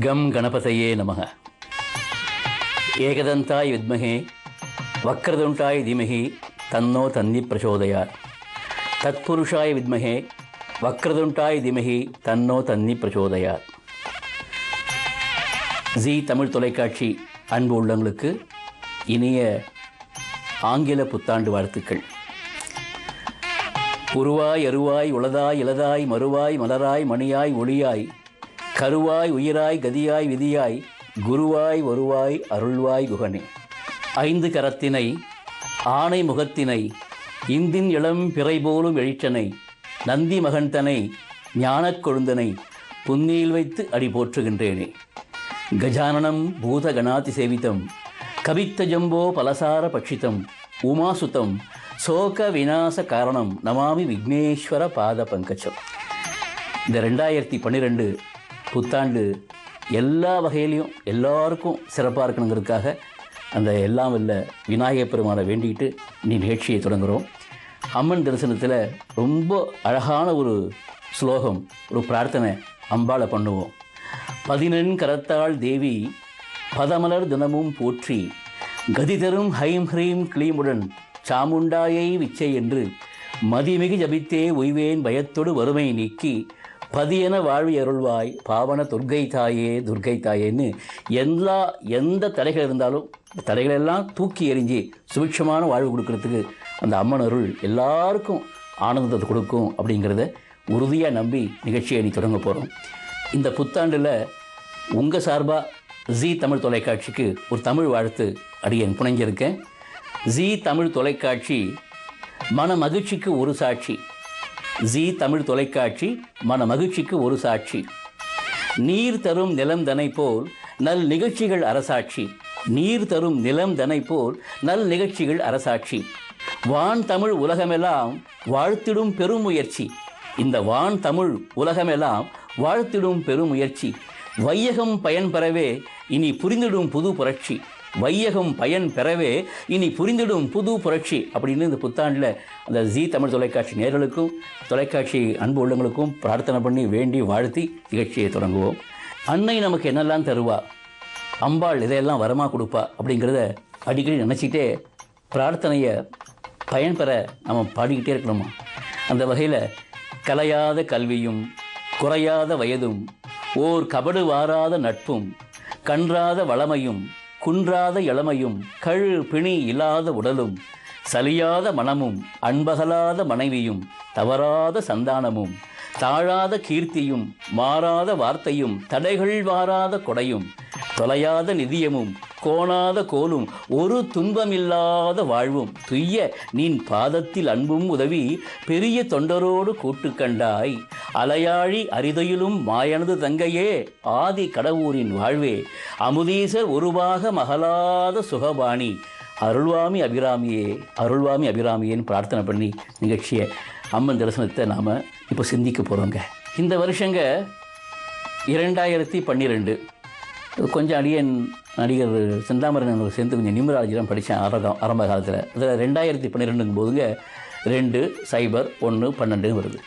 Come கணபதையே நமக. ஏகதந்தாய் வித்மகே வக்ரதுண்டாய் தீமகி தன்னோ தன்னி பிரசோதயாத். தத்புருஷாய் வித்மகே வக்ரதுண்டாய் தீமகி தன்னோ தன்னி பிரசோதயாத். ஜீ தமிழ் தொலைக்காட்சி அன்பு உள்ளங்களுக்கு இனிய ஆங்கில புத்தாண்டு வாழ்த்துக்கள். உருவாய் அருவாய் உளதாய் இளதாய் மறுவாய் மலராய் மணியாய் ஒளியாய் கருவாய் உயிராய் கதியாய் விதியாய் குருவாய் வருவாய் அருள்வாய் குகனே. ஐந்து கரத்தினை ஆணை முகத்தினை இந்தின் இளம் பிறை போலும் எழிற்றனை நந்தி மகன்தனை ஞானக் கொழுந்தனை புன்னியில் வைத்து அடி போற்றுகின்றேனே. கஜானனம் பூத கணாதி சேவிதம் கவித்த ஜம்போ பலசார பட்சிதம் உமாசுதம் சோக விநாச காரணம் நமாமி விக்னேஸ்வர பாத பங்கஜம். இந்த 2012 புத்தாண்டு எல்லா வகையிலையும் எல்லாருக்கும் சிறப்பாக இருக்கணுங்கிறதுக்காக அந்த எல்லாம் வல்ல விநாயகப் பெருமானை வேண்டிக்கிட்டு நிகழ்ச்சியை தொடங்குகிறோம். அம்மன் தரிசனத்தில் ரொம்ப அழகான ஒரு ஸ்லோகம், ஒரு பிரார்த்தனை அம்பாளை பண்ணுவோம். 14 கரத்தாள் தேவி பதமலர் தினமும் போற்றி கதி தரும் ஹைம் ஹ்ரீம் கிளீமுடன் சாமுண்டாயை விச்சை என்று மதிமிகு ஜபித்தே உய்வேன் பயத்தொடு வறுமை நீக்கி பதியென வாழ்வி அருள்வாய் பாவன துர்க்கை தாயே துர்க்கை தாயேன்னு எந்த தடைகள் இருந்தாலும் தடைகளெல்லாம் தூக்கி எறிஞ்சி சுபிட்சமான வாழ்வு கொடுக்கறதுக்கு அந்த அம்மன் அருள் எல்லாருக்கும் ஆனந்தத்தை கொடுக்கும் அப்படிங்கிறத உறுதியாக நம்பி நிகழ்ச்சியை நீ தொடங்க போகிறோம். இந்த புத்தாண்டில் உங்கள் சார்பாக ஜீ தமிழ் தொலைக்காட்சிக்கு ஒரு தமிழ் வாழ்த்து அடியேன் புனைஞ்சிருக்கேன். ஜீ தமிழ் தொலைக்காட்சி மன மகிழ்ச்சிக்கு ஒரு சாட்சி. ஜீ தமிழ் தொலைக்காட்சி மன மகிழ்ச்சிக்கு ஒரு சாட்சி. நீர் தரும் நிலம் தனை போல் நல் நிகழ்ச்சிகள் அரசாட்சி. நீர் தரும் நிலம் தனை போல் நல் நிகழ்ச்சிகள் அரசாட்சி. வான் தமிழ் உலகமெல்லாம் வாழ்த்திடும் பெருமுயற்சி. இந்த வான் தமிழ் உலகமெல்லாம் வாழ்த்திடும் பெருமுயற்சி. வையகம் பயன் பெறவே இனி புரிந்திடும் புது புரட்சி. வையகம் பயன் பெறவே இனி புரிந்திடும் புது புரட்சி அப்படின்னு இந்த புத்தாண்டில் அந்த ஜீ தமிழ் தொலைக்காட்சி நேயர்களுக்கும் தொலைக்காட்சி அன்பு உள்ளங்களுக்கும் பிரார்த்தனை பண்ணி வேண்டி வாழ்த்தி நிகழ்ச்சியை தொடங்குவோம். அன்னை நமக்கு என்னெல்லாம் தருவா, அம்பாள் இதையெல்லாம் வரமாக கொடுப்பா அப்படிங்கிறத அடிக்கடி நினச்சிக்கிட்டே பிரார்த்தனையை பயன்பெற நம்ம பாடிக்கிட்டே இருக்கணுமா. அந்த வகையில் கலையாத கல்வியும் குறையாத வயதும் ஓர் கபடு வாராத நட்பும் கன்றாத வளமையும் குன்றாத இளமையும் கழு பிணி இல்லாத உடலும் சலியாத மனமும் அன்பகலாத மனைவியும் தவறாத சந்தானமும் தாழாத கீர்த்தியும் மாறாத வார்த்தையும் தடைகள் வாராத கொடையும் தொலையாத நிதியமும் கோணாத கோலும் ஒரு துன்பமில்லாத வாழ்வும் துய்ய நின் பாதத்தில் அன்பும் உதவி பெரிய தொண்டரோடு கூட்டு கண்டாய் அலையாழி அரிதையிலும் மாயனது தங்கையே ஆதி கடவுரின் வாழ்வே அமுதீசர் உருவாக மகளாத சுகபாணி அருள்வாமி அபிராமியே அருள்வாமி அபிராமியேன்னு பிரார்த்தனை பண்ணி நிகழ்ச்சியை அம்மன் தரிசனத்தை நாம் இப்போ சிந்திக்க போகிறோங்க. இந்த வருஷங்க 2012 கொஞ்சம் அடியன் நடிகர் செந்தாமரன் சேர்ந்து கொஞ்சம் நியூமராலஜிலாம் படித்தேன் ஆரம்ப காலத்தில். அதில் 2012 போதுங்க 2-0-1-12 வருது.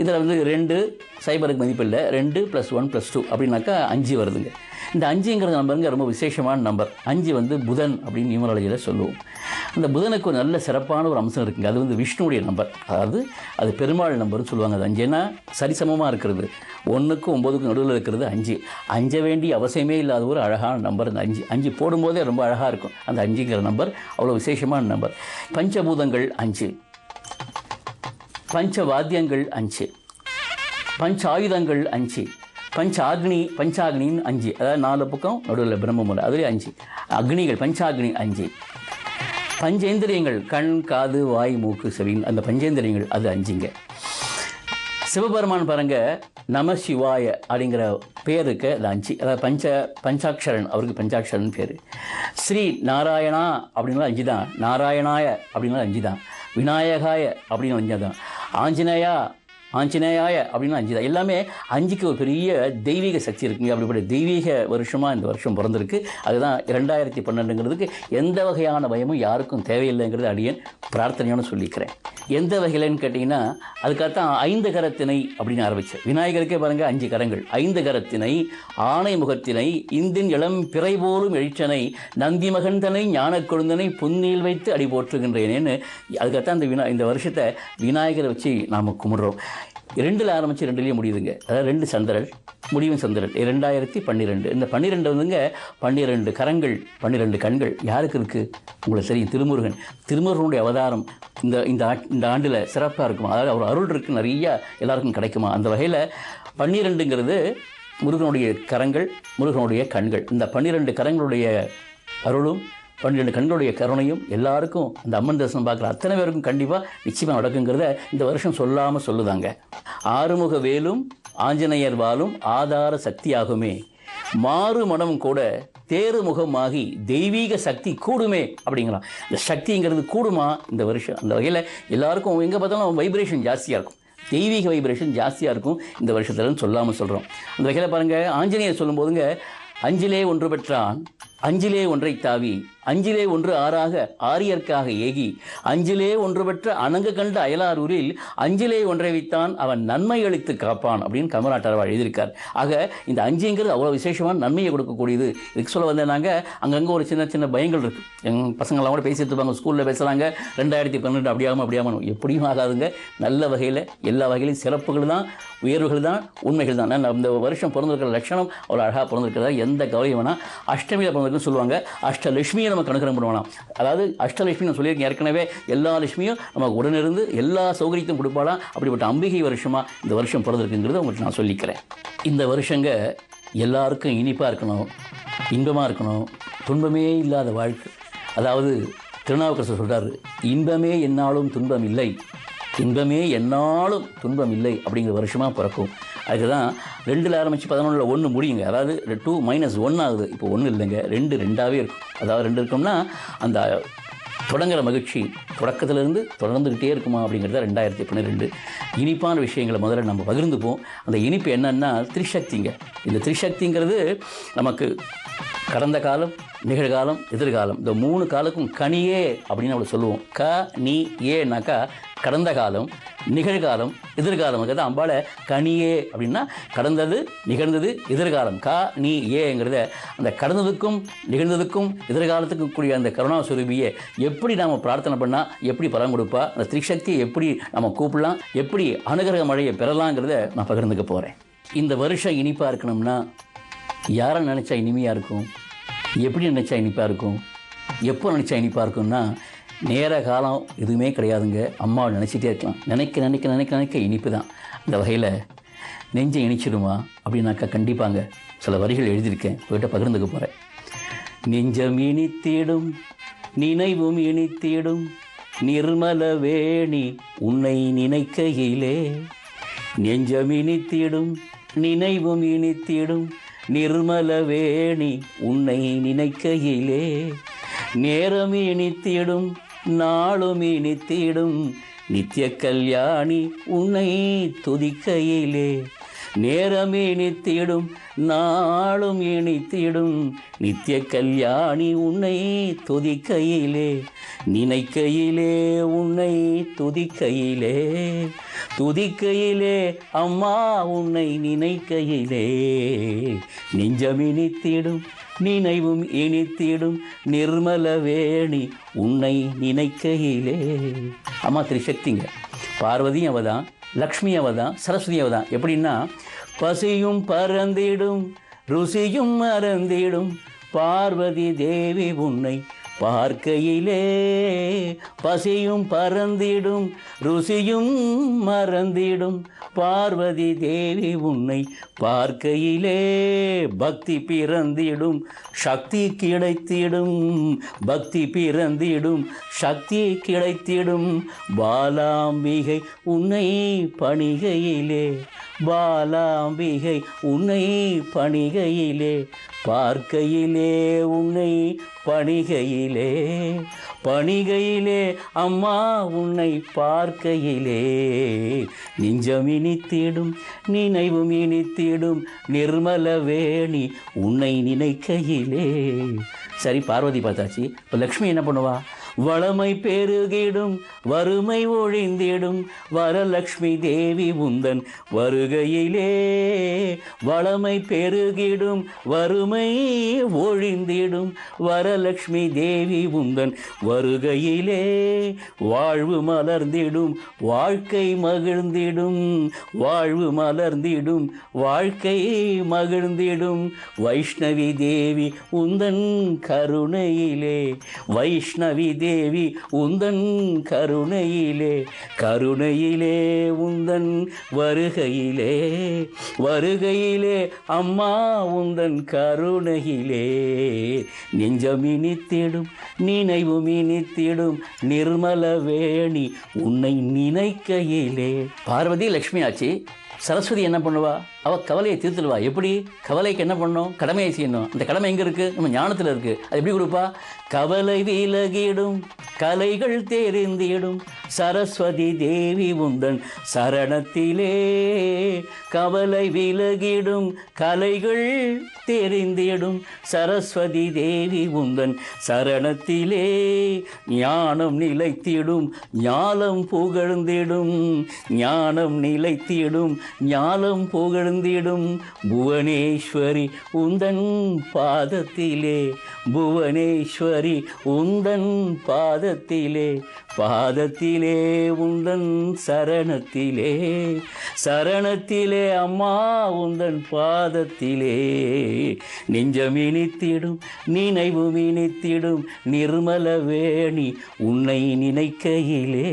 இதில் வந்து 2-0 மதிப்பில்லை, 2 + 1 + 2 அப்படின்னாக்கா 5 வருதுங்க. இந்த 5ங்கிற நம்பருங்க ரொம்ப விசேஷமான நம்பர். 5 வந்து புதன் அப்படின்னு நியூமராலஜியில் சொல்லுவோம். அந்த புதனுக்கு ஒரு நல்ல சிறப்பான ஒரு அம்சம் இருக்குங்க. அது வந்து விஷ்ணுடைய நம்பர், அதாவது அது பெருமாள் நம்பர்னு சொல்லுவாங்க. அது 5 ஏன்னா சரிசமமாக இருக்கிறது, 1க்கும் 9க்கும் நடுவில் இருக்கிறது 5. 5 வேண்டிய அவசியமே இல்லாத ஒரு அழகான நம்பர் அந்த 5. 5 போடும்போதே ரொம்ப அழகாக இருக்கும். அந்த 5ங்கிற நம்பர் அவ்வளோ விசேஷமான நம்பர். பஞ்சபூதங்கள் 5, பஞ்ச வாத்தியங்கள் 5, பஞ்ச ஆயுதங்கள் 5, பஞ்சாக்னின்னு 5, அதாவது 4 பக்கம் நடுவில் பிரம்மமுறை அதுலேயே 5 அக்னிகள், பஞ்சாக்னி 5. பஞ்சேந்திரியங்கள் கண் காது வாய் மூக்கு செவின்னு அந்த பஞ்சேந்திரியங்கள் அது 5ங்க. சிவபெருமான் பாருங்க நம சிவாய அப்படிங்கிற பேருக்கு அது 5, அதாவது பஞ்சாட்சரன், அவருக்கு பஞ்சாட்சரன் பேர். ஸ்ரீ நாராயணா அப்படின்னா 5 தான், நாராயணாய அப்படின்னா 5 தான், விநாயகாய அப்படின்னு 5 தான், ஆஞ்சநேயாய அப்படின்னா 5 தான். எல்லாமே 5க்கு ஒரு பெரிய தெய்வீக சக்தி இருக்குங்க. அப்படிப்பட்ட தெய்வீக வருஷமாக இந்த வருஷம் பிறந்திருக்கு. அதுதான் 2012ங்கிறதுக்கு எந்த வகையான பயமும் யாருக்கும் தேவையில்லைங்கிறது அடியேன் பிரார்த்தனையோடு சொல்லிக்கிறேன். எந்த வகையிலன்னு கேட்டிங்கன்னா அதுக்காகத்தான் 5 கரத்தினை அப்படின்னு ஆரம்பித்தேன். விநாயகருக்கே பாருங்கள் 5 கரங்கள். 5 கரத்தினை, ஆணை முகத்தினை, இந்தின் இளம் பிறை போலும் எழுச்சனை, நந்தி மகந்தனை ஞானக் கொழுந்தனை புன்னியில் வைத்து அடி போற்றுகின்றேனேன்னு அதுக்காகத்தான் இந்த வருஷத்தை விநாயகரை வச்சு நாம் கும்பிட்றோம். 2ல் ஆரம்பித்து 2லேயே முடியுதுங்க. அதாவது 2 சந்திரன் முடிவும் சந்திரன் 2012. இந்த 12 வந்துங்க 12 கரங்கள் 12 கண்கள் யாருக்கு இருக்குது உங்களுக்கு தெரியும். திருமுருகனுடைய அவதாரம் இந்த ஆண்டில் சிறப்பாக இருக்குமா, அதாவது அவர் அருள் இருக்குது நிறையா எல்லாருக்கும் கிடைக்குமா. அந்த வகையில் 12ங்கிறது முருகனுடைய கரங்கள், முருகனுடைய கண்கள். இந்த 12 கரங்களுடைய அருளும் 12 கண்களுடைய கருணையும் எல்லாருக்கும் அந்த அம்மன் தரிசனம் பார்க்குற அத்தனை பேருக்கும் கண்டிப்பாக நிச்சயமாக நடக்குங்கிறத இந்த வருஷம் சொல்லாமல் சொல்லுதாங்க. ஆறுமுக வேலும் ஆஞ்சநேயர் வாலும் ஆதார சக்தியாகுமே, மாறு மனம் கூட தேறுமுகமாகி தெய்வீக சக்தி கூடுமே அப்படிங்களாம். இந்த சக்திங்கிறது கூடுமா இந்த வருஷம். அந்த வகையில் எல்லாருக்கும் எங்கே பார்த்தாலும் வைப்ரேஷன் ஜாஸ்தியாக இருக்கும், தெய்வீக வைப்ரேஷன் ஜாஸ்தியாக இருக்கும் இந்த வருஷத்துலன்னு சொல்லாமல் சொல்கிறோம். அந்த வகையில் பாருங்கள், ஆஞ்சநேயர் சொல்லும்போதுங்க, அஞ்சிலே ஒன்று பெற்றான் அஞ்சிலே ஒன்றை தாவி, அஞ்சிலே ஒன்று ஆறாக ஆரியர்க்காக ஏகி, அஞ்சிலே ஒன்று பெற்ற அணங்கு கண்ட அயலாரூரில் அஞ்சிலே ஒன்றை வைத்தான் அவன் நன்மை அளித்து காப்பான் அப்படின்னு கமலாட்டரவா எழுதியிருக்கார். ஆக இந்த அஞ்சுங்கிறது அவ்வளோ விசேஷமான நன்மையை கொடுக்கக்கூடியது. இதுக்கு சொல்ல வந்தேன், நாங்கள் அங்கங்கே ஒரு சின்ன சின்ன பயங்கள் இருக்குது. எங்கள் பசங்களாம் கூட பேசிட்டு இருப்பாங்க, ஸ்கூலில் பேசுகிறாங்க 2012 அப்படியாமல் எப்படியும் ஆகாதுங்க. நல்ல வகையில் எல்லா வகையிலையும் சிறப்புகள் தான், உயர்வுகள் தான், உண்மைகள் தான். நான் இந்த வருஷம் பிறந்திருக்கிற லட்சணம் அவ்வளோ அழகாக பிறந்திருக்கிறதா எந்த கவலையும் வேணால். அஷ்டமியில் பிறந்திருக்குன்னு சொல்லுவாங்க, அஷ்டலட்சுமியை நம்ம கணக்கு பண்ணுவோம். அதாவது அஷ்டலட்சுமி நான் சொல்லியிருக்கேன் ஏற்கனவே, எல்லா லட்சுமியும் நமக்கு உடனிருந்து எல்லா சௌகரியத்தையும் கொடுப்பாலாம். அப்படிப்பட்ட அம்பிகை வருஷமாக இந்த வருஷம் பிறந்திருக்குங்கிறத உங்களுக்கு நான் சொல்லிக்கிறேன். இந்த வருஷங்க எல்லாருக்கும் இனிப்பாக இருக்கணும், இன்பமாக இருக்கணும், துன்பமே இல்லாத வாழ்க்கை. அதாவது திருநாவுக்கரசர் சொல்கிறார், இன்பமே என்னாலும் துன்பம் இல்லை, இன்பமே என்னாலும் துன்பம் இல்லை அப்படிங்கிற வருஷமாக பிறக்கும். அதுக்கு தான் 2ல் ஆரம்பித்து 11ல் 1 முடியுங்க. அதாவது 2 - 1 ஆகுது. இப்போ 1 இல்லைங்க, 2 2ஆகவே இருக்கும். அதாவது 2 இருக்கோம்னா அந்த தொடங்குகிற மகிழ்ச்சி தொடக்கத்திலேருந்து தொடர்ந்துக்கிட்டே இருக்குமா அப்படிங்கிறத 2012. இனிப்பான விஷயங்களை முதல்ல நம்ம பகிர்ந்துப்போம். அந்த இனிப்பு என்னன்னா திரிசக்திங்க. இந்த திரிசக்திங்கிறது நமக்கு கடந்த காலம், நிகழ்காலம், எதிர்காலம், இந்த 3 காலக்கும் கனியே அப்படின்னு நம்ம சொல்லுவோம். நீ ஏனாக்கா கடந்த காலம், நிகழ்காலம், எதிர்காலம். தான் அம்பால கனியே அப்படின்னா கடந்தது, நிகழ்ந்தது, எதிர்காலம். நீ ஏங்கிறத அந்த கடந்ததுக்கும் நிகழ்ந்ததுக்கும் எதிர்காலத்துக்கும் கூடிய அந்த கருணாஸ்வரூபியை எப்படி நாம் பிரார்த்தனை பண்ணால் எப்படி பலன் கொடுப்பா, அந்த திரிசக்தியை எப்படி நம்ம கூப்பிடலாம், எப்படி அனுகிரக மழையை பெறலாங்கிறத நான் பகிர்ந்துக்க போகிறேன். இந்த வருஷம் இனிப்பாக இருக்கணும்னா யாரை நினச்சா இனிமையாக இருக்கும், எப்படி நினச்சா இனிப்பாக இருக்கும், எப்போ நினச்சா இனிப்பாக இருக்கும்னா நேர காலம் எதுவுமே கிடையாதுங்க. அம்மாவை நினச்சிட்டே இருக்கலாம். நினைக்க நினைக்க நினைக்க நினைக்க இனிப்பு தான். இந்த வகையில் நெஞ்சை இனிச்சிடுமா அப்படின்னாக்கா கண்டிப்பாங்க சில வரிகள் எழுதியிருக்கேன், போய்கிட்ட பகிர்ந்துக்க போகிறேன். நெஞ்சம் இனித்திடும் நினைவும் இனித்திடும் நிர்மல வேணி உன்னை நினைக்கையிலே, நெஞ்சம் இனித்திடும் நினைவும் இனித்திடும் நிர்மல வேணி உன்னை நினைக்கையிலே, நேரம் இனித்திடும் நாளும் இனித்திடும் நித்திய கல்யாணி உன்னை துதிக்கையிலே, நேரம் இனித்திடும் நாளும் இனித்திடும் நித்திய கல்யாணி உன்னை துதிக்கையிலே, நினைக்கையிலே உன்னை துதிக்கையிலே, துதிக்கையிலே அம்மா உன்னை நினைக்கையிலே, நெஞ்சம் இனித்திடும் நினைவும் இனித்திடும் நிர்மல வேணி உன்னை நினைக்கையிலே. அம்மா திரிசக்திங்க. பார்வதியும் அவதான், லக்ஷ்மி அவதான், சரஸ்வதி அவதான். எப்படின்னா பசியும் பறந்திடும் ருசியும் மறந்திடும் பார்வதி தேவி உன்னை பார்க்கையிலே, பசியும் பறந்திடும் ருசியும் மறந்திடும் பார்வதி தேவி உன்னை பார்க்கையிலே, பக்தி பிறந்திடும் சக்தி கிடைத்திடும், பக்தி பிறந்திடும் சக்தி கிடைத்திடும் பாலாம்பிகை உன்னை பணிகையிலே, பாலாம்பிகை உன்னை பணிகையிலே, பார்க்கையிலே உன்னை பணிகையிலே, பணிகையிலே அம்மா உன்னை பார்க்கையிலே, நெஞ்சம் இனித்திடும் நினைவும் இனித்திடும் நிர்மல வேணி உன்னை நினைக்கையிலே. சரி, பார்வதி பார்த்தாச்சு. இப்போ லக்ஷ்மி என்ன பண்ணுவா? வளமை பெருகிடும் வறுமை ஒழிந்திடும் வரலக்ஷ்மி தேவி உந்தன் வருகையிலே. வளமை பெருகிடும் வறுமை ஒழிந்திடும் வரலக்ஷ்மி தேவி உந்தன் வருகையிலே. வாழ்வு மலர்ந்திடும் வாழ்க்கை மகிழ்ந்திடும், வாழ்வு மலர்ந்திடும் வாழ்க்கை மகிழ்ந்திடும் வைஷ்ணவி தேவி உந்தன் கருணையிலே. வைஷ்ணவி தேவி உந்தன் கருணையிலே, கருணையிலே உந்தன் வருகையிலே. வருகையிலே அம்மா உந்தன் கருணையிலே. நெஞ்சமினித்திடும் நினைவுமினித்திடும் நிர்மல வேணி உன்னை நினைக்கையிலே. பார்வதி லக்ஷ்மி ஆச்சு. சரஸ்வதி என்ன பண்ணுவா? அவள் கவலையை தீர்த்துடுவா. எப்படி? கவலைக்கு என்ன பண்ணணும்? கடமையை செய்யணும். அந்த கடமை எங்கே இருக்குது? நம்ம ஞானத்தில் இருக்குது. அது எப்படி கொடுப்பா? கவலை விலகிடும் கலைகள் தெரிந்திடும் சரஸ்வதி தேவி உந்தன் சரணத்திலே. கவலை விலகிடும் கலைகள் தெரிந்திடும் சரஸ்வதி தேவி உந்தன் சரணத்திலே. ஞானம் நிலைத்திடும் ஞானம் புகழ்ந்திடும், ஞானம் நிலைத்திடும் ஞானம் புகழ்ந்திடும் புவனேஸ்வரி உந்தன் பாதத்திலே. புவனேஸ்வரி உந்தன் பாதத்திலே, பாதத்திலே உந்தன் சரணத்திலே. சரணத்திலே அம்மா உந்தன் பாதத்திலே. நெஞ்சமினித்திடும் நினைவுமினித்திடும் நிர்மல வேணி உன்னை நினைக்கையிலே.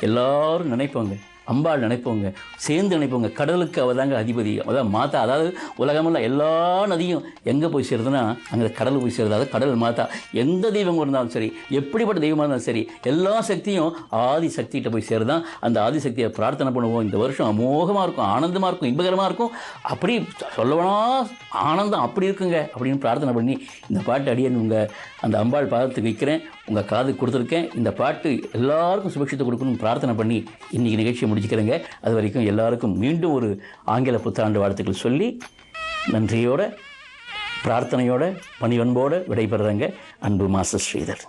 எல்லாரும் நினைப்பாங்க, அம்பாள் நினைப்போங்க, சேர்ந்து நினைப்போங்க. கடலுக்கு அவள் தாங்க அதிபதி, அதான் மாதா. அதாவது உலகமெல்லாம் எல்லா நதியும் எங்கே போய் சேருதுன்னா அங்கே கடல் போய் சேருது. அதாவது கடல் மாதா. எந்த தெய்வம் இருந்தாலும் சரி, எப்படிப்பட்ட தெய்வமாக இருந்தாலும் சரி, எல்லா சக்தியும் ஆதி சக்திகிட்ட போய் சேருதான். அந்த ஆதிசக்தியை பிரார்த்தனை பண்ணுவோம். இந்த வருஷம் அமோகமாக இருக்கும், ஆனந்தமாக இருக்கும், இன்பகரமாக இருக்கும். அப்படி சொல்லவனா ஆனந்தம் அப்படி இருக்குங்க அப்படின்னு பிரார்த்தனை பண்ணி இந்த பாட்டு அடியேன் உங்கள் அந்த அம்பாள் பாதத்துக்கு வைக்கிறேன். உங்கள் காது கொடுத்துருக்கேன். இந்த பாட்டு எல்லாருக்கும் சுபிக்ஷத்தை கொடுக்கணும்னு பிரார்த்தனை பண்ணி இன்றைக்கி நிகழ்ச்சியை முடிச்சுக்கிறேங்க. அது வரைக்கும் எல்லாருக்கும் மீண்டும் ஒரு ஆங்கில புத்தாண்டு வாழ்த்துக்கள் சொல்லி நன்றியோட பிரார்த்தனையோட பணிவன்போடு விடைபெறுறேங்க. அன்பு மாஸ்டர் ஸ்ரீதர்.